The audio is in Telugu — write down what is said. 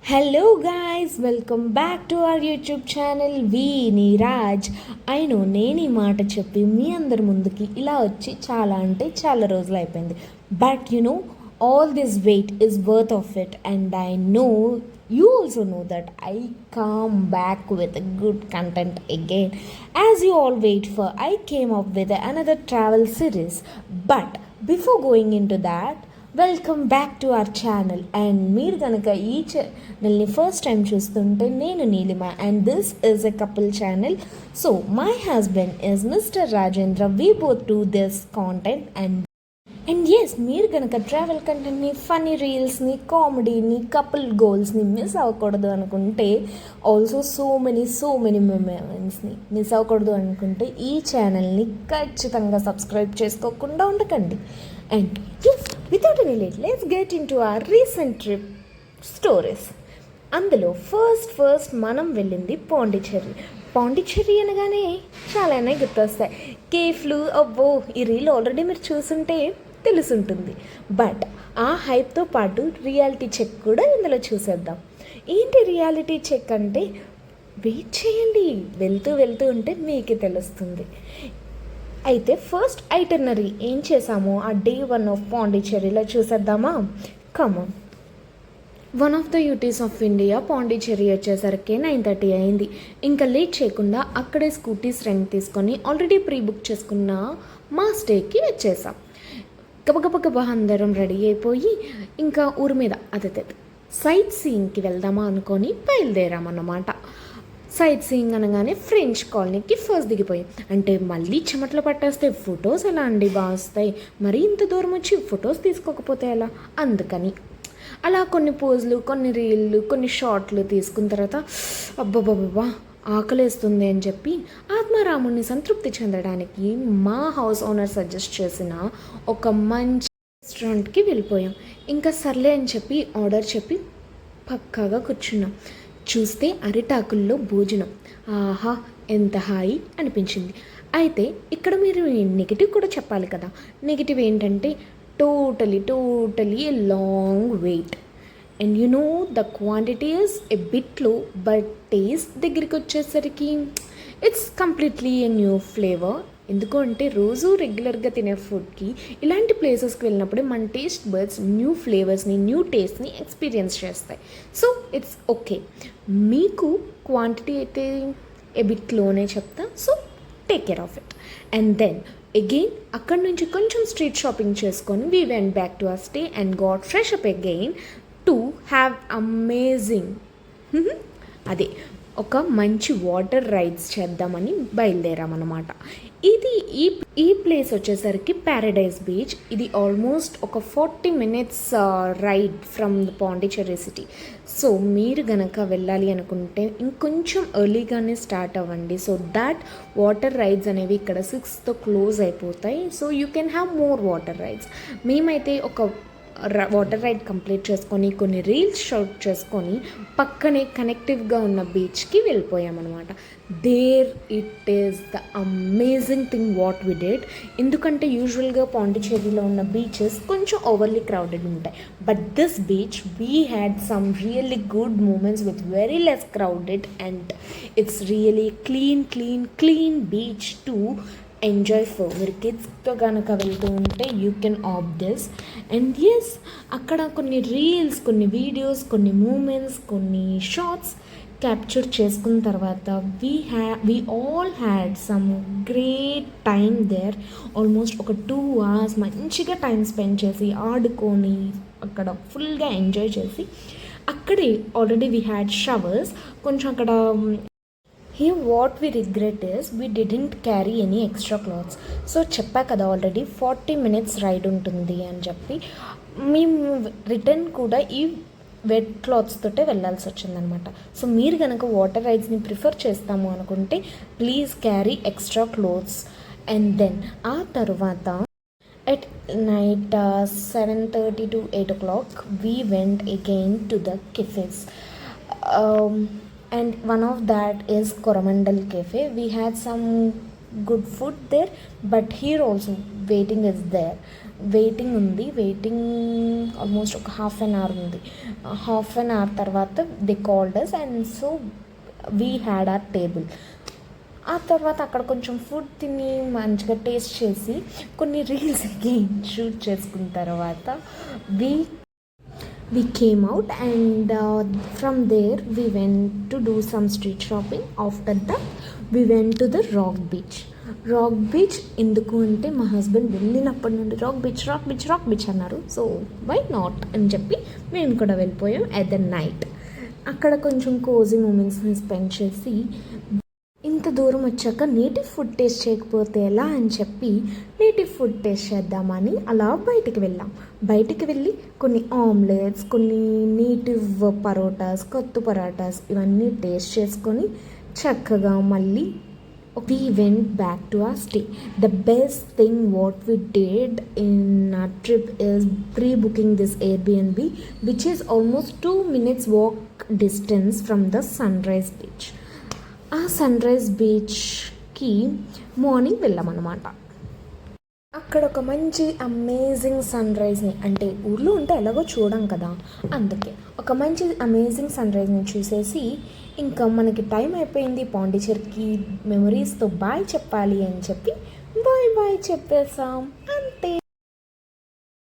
Hello guys, welcome back to our YouTube channel వి నీరాజ్. అయినో నేను ఈ మాట చెప్పి మీ అందరి ముందుకి ఇలా వచ్చి చాలా అంటే చాలా రోజులు అయిపోయింది. But all this wait is worth of it and I know you also know that I come back with a good content again. As you all wait for, I came up with another travel series. But before going into that, welcome back to our channel. And మీరు కనుక ఈ ఛానల్ని ఫస్ట్ టైం చూస్తుంటే నేను Neelima and this is a couple channel. So my husband is mister Rajendra. We both do this content and yes, మీరు కనుక ట్రావెల్ కంటెంట్ని, ఫనీ రీల్స్ని, కామెడీని, కపుల్ గోల్స్ని మిస్ అవ్వకూడదు అనుకుంటే, ఆల్సో సో మెనీ మూమెంట్స్ని మిస్ అవ్వకూడదు అనుకుంటే ఈ ఛానల్ని ఖచ్చితంగా సబ్స్క్రైబ్ చేసుకోకుండా ఉండకండి. And without any late, let's get in to our recent trip stories. అందులో ఫస్ట్ మనం వెళ్ళింది పాండిచ్చేరి అనగానే చాలానే గుర్తొస్తాయి. కేఫ్లు, అబ్బో ఈ రీల్ ఆల్రెడీ మీరు చూసుంటే తెలుసుంటుంది. బట్ ఆ హైప్తో పాటు రియాలిటీ చెక్ కూడా ఇందులో చూసేద్దాం. ఏంటి రియాలిటీ చెక్ అంటే, వెయిట్ చేయండి, వెళ్తూ ఉంటే మీకే తెలుస్తుంది. అయితే ఫస్ట్ ఐటనరీ ఏం చేసామో ఆ డే 1 ఆఫ్ పాండిచ్చేరిలో చూసేద్దామా? Come on. One of the UTs of India Pondicherry వచ్చేసరికి 9:30 అయింది. ఇంకా లేట్ చేయకుండా అక్కడే స్కూటీస్ రెంట్ తీసుకొని ఆల్రెడీ ప్రీ బుక్ చేసుకున్న మా స్టేకి వచ్చేసాం. గబగబ అందరం రెడీ అయిపోయి ఇంకా ఊరి మీద అదే సైట్ సీయింగ్కి వెళ్దామా అనుకొని బయలుదేరామన్నమాట. సైట్ సీయింగ్ అనగానే ఫ్రెంచ్ కాలనీకి ఫస్ట్ దిగిపోయాం. అంటే మళ్ళీ చెమటలు పట్టేస్తే ఫొటోస్ ఎలా అండి బాగా వస్తాయి, మరి ఇంత దూరం వచ్చి ఫొటోస్ తీసుకోకపోతే ఎలా, అందుకని అలా కొన్ని పోజులు, కొన్ని రీళ్ళు, కొన్ని షార్ట్లు తీసుకున్న తర్వాత అబ్బబ్బబ్బా ఆకలేస్తుంది అని చెప్పి ఆత్మారాముని సంతృప్తి చెందడానికి మా హౌస్ ఓనర్ సజెస్ట్ చేసిన ఒక మంచి రెస్టారెంట్కి వెళ్ళిపోయాం. ఇంకా సర్లే అని చెప్పి ఆర్డర్ చెప్పి పక్కాగా కూర్చున్నాం. చూస్తే అరిటాకుల్లో భోజనం, ఆహా ఎంత హాయి అనిపించింది. అయితే ఇక్కడ మీరు నెగిటివ్ కూడా చెప్పాలి కదా. నెగిటివ్ ఏంటంటే totally a long wait and the quantity is a bit low, but taste దగ్గరికి వచ్చేసరికి it's completely a new flavour. ఎందుకు అంటే రోజు రెగ్యులర్గా తినే ఫుడ్కి ఇలాంటి ప్లేసెస్కి వెళ్ళినప్పుడే మన టేస్ట్ బర్డ్స్ న్యూ ఫ్లేవర్స్ని, న్యూ టేస్ట్ని ఎక్స్పీరియన్స్ చేస్తాయి. So it's okay. మీకు క్వాంటిటీ అయితే ఎబిట్లోనే చెప్తా, so take care of it. And then again అక్కడ నుంచి కొంచెం స్ట్రీట్ షాపింగ్ చేసుకొని we went back to our stay and got fresh up again to have amazing అదే ఒక మంచి వాటర్ రైడ్స్ చేద్దామని బయలుదేరామన్నమాట. ఇది ఈ ప్లేస్ వచ్చేసరికి ప్యారడైజ్ బీచ్. ఇది ఆల్మోస్ట్ ఒక 40 minutes ride from the Pondicherry city. So మీరు గనక వెళ్ళాలి అనుకుంటే ఇంకొంచెం ఎర్లీగానే స్టార్ట్ అవ్వండి, సో దాట్ వాటర్ రైడ్స్ అనేవి ఇక్కడ 6తో క్లోజ్ అయిపోతాయి. So you can have more water rides. మేమైతే ఒక వాటర్ రైడ్ కంప్లీట్ చేసుకొని కొన్ని రీల్స్ షూట్ చేసుకొని పక్కనే కనెక్టివ్గా ఉన్న బీచ్కి వెళ్ళిపోయామన్నమాట. There it is the amazing thing what we did. ఎందుకంటే యూజువల్గా పాండిచ్చేరిలో ఉన్న బీచెస్ కొంచెం ఓవర్లీ క్రౌడెడ్ ఉంటాయి, but this beach we had some really good moments with very less crowded and it's really clean beach to enjoy for. మీరు కిడ్స్తో కనుక వెళ్తూ ఉంటే you can opt this. And yes, అక్కడ కొన్ని రీల్స్, కొన్ని వీడియోస్, కొన్ని మూమెంట్స్, కొన్ని షార్ట్స్ క్యాప్చర్ చేసుకున్న తర్వాత we all had some great time there. Almost ఒక 2 hours మంచిగా టైం స్పెండ్ చేసి ఆడుకొని అక్కడ ఫుల్గా ఎంజాయ్ చేసి అక్కడే ఆల్రెడీ వీ హ్యాడ్ షవర్స్. కొంచెం అక్కడ here what we regret is we didn't carry any extra clothes. So చెప్పా కదా ఆల్రెడీ 40 minutes రైడ్ ఉంటుంది అని చెప్పి మేము రిటర్న్ కూడా ఈ వెట్ క్లాత్స్ తోటే వెళ్ళాల్సి వచ్చిందనమాట. సో మీరు కనుక వాటర్ రైడ్స్ని ప్రిఫర్ చేస్తాము అనుకుంటే please carry extra clothes. And then ఆ తర్వాత at night 7:30 to 8 o'clock we went again to the cafes. And one of that is Coromandel Cafe. We had some good food there, but here also waiting is there. Waiting almost ఒక హాఫ్ అన్ అవర్ ఉంది. హాఫ్ అన్ అవర్ తర్వాత they called us and so we had our table. ఆ తర్వాత అక్కడ కొంచెం ఫుడ్ తిని మంచిగా టేస్ట్ చేసి కొన్ని రీల్స్ అగైన్ షూట్ చేసుకున్న తర్వాత we came out and from there we went to do some street shopping. After that we went to the rock beach. ఎందుకు అంటే మా హస్బెండ్ వెళ్ళినప్పటి నుండి రాక్ బీచ్ అన్నారు. సో వై నాట్ అని చెప్పి మేము కూడా వెళ్ళిపోయాం ఎట్ ద నైట్. అక్కడ కొంచెం కోజీ మూమెంట్స్ని స్పెండ్ చేసి ఇంత దూరం వచ్చాక నేటివ్ ఫుడ్ టేస్ట్ చేయకపోతే ఎలా అని చెప్పి నేటివ్ ఫుడ్ టేస్ట్ చేద్దామని అలా బయటికి వెళ్ళి కొన్ని ఆమ్లెట్స్, కొన్ని నేటివ్ కొత్త పరోటాస్ ఇవన్నీ టేస్ట్ చేసుకొని చక్కగా మళ్ళీ we went back to our stay. The best thing what we did in our trip is pre-booking this Airbnb, which is almost 2 minutes walk distance from the Sunrise Beach. ఆ సన్రైజ్ బీచ్కి మార్నింగ్ వెళ్ళామన్నమాట. అక్కడ ఒక మంచి అమేజింగ్ సన్రైజ్ని, అంటే ఊర్లో ఉంటే ఎలాగో చూడం కదా, అందుకే ఒక మంచి అమేజింగ్ సన్రైజ్ని చూసేసి ఇంకా మనకి టైం అయిపోయింది, పాండిచేరికి మెమరీస్తో బాయ్ చెప్పాలి అని చెప్పి బాయ్ చెప్పేసాం.